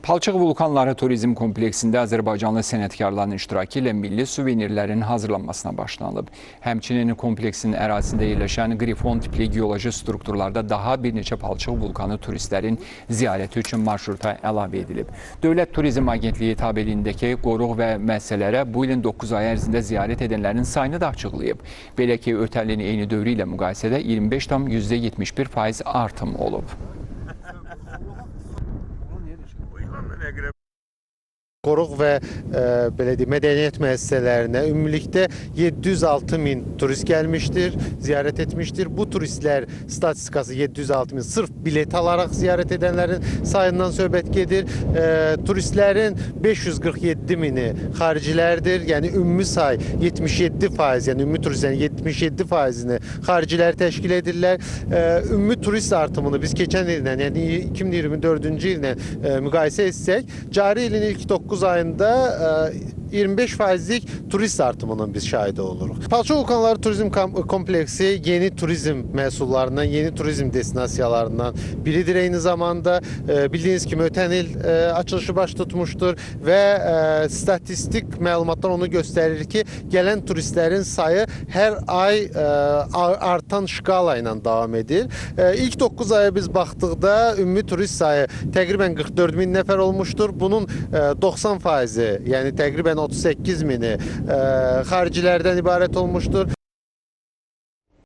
Palçıq Vulkanları Turizm Kompleksində Azərbaycanlı sənətkarların iştirakı ilə milli suvenirlərin hazırlanmasına başlanılıb. Həmçinin kompleksin ərazisində yerləşən qrifon tipli geoloji strukturlarda daha bir neçə palçıq vulkanı turistlərin ziyarəti üçün marşruta əlavə edilib. Dövlət Turizm Agentliyi tabeliyindəki qoruq və müəssisələrə bu ilin 9 ay ərzində ziyarət edənlərin sayını da açıqlayıb. Belə ki, ötən ilin eyni dövrü ilə müqayisədə 25,71% artım olub. Qoruq və mədəniyyət müəssisələrinə ümumilikdə 706 min turist gəlmişdir, ziyarət etmişdir. Bu turistlər statistikası 706 min sırf bilet alaraq ziyarət edənlərin sayından söhbət gedir. Turistlərin 547 mini xaricilərdir, yəni ümumi say 77%, yəni ümumi turistlərin 77%-ni xaricilər təşkil edirlər. Ümumi turist artımını biz keçən illə, yəni 2024-cü illə müqayisə etsək, cari ilin ilk 9 ayında 25%'lik turist artımının biz şahidi oluruq. Palçıq Vulkanları Turizm Kompleksi yeni turizm məhsullarından, yeni turizm destinasiyalarından biridir eyni zamanda. Bildiyiniz kimi ötən il açılışı baş tutmuşdur və statistik məlumatlar onu göstərir ki, gələn turistlərin sayı hər ay artan şkala ilə davam edir. İlk 9 aya biz baxdıqda ümumi turist sayı təqribən 44 min nəfər olmuşdur. Bunun 90%'i, yəni təqribən 38 mini xaricilərdən ibarət olmuşdur.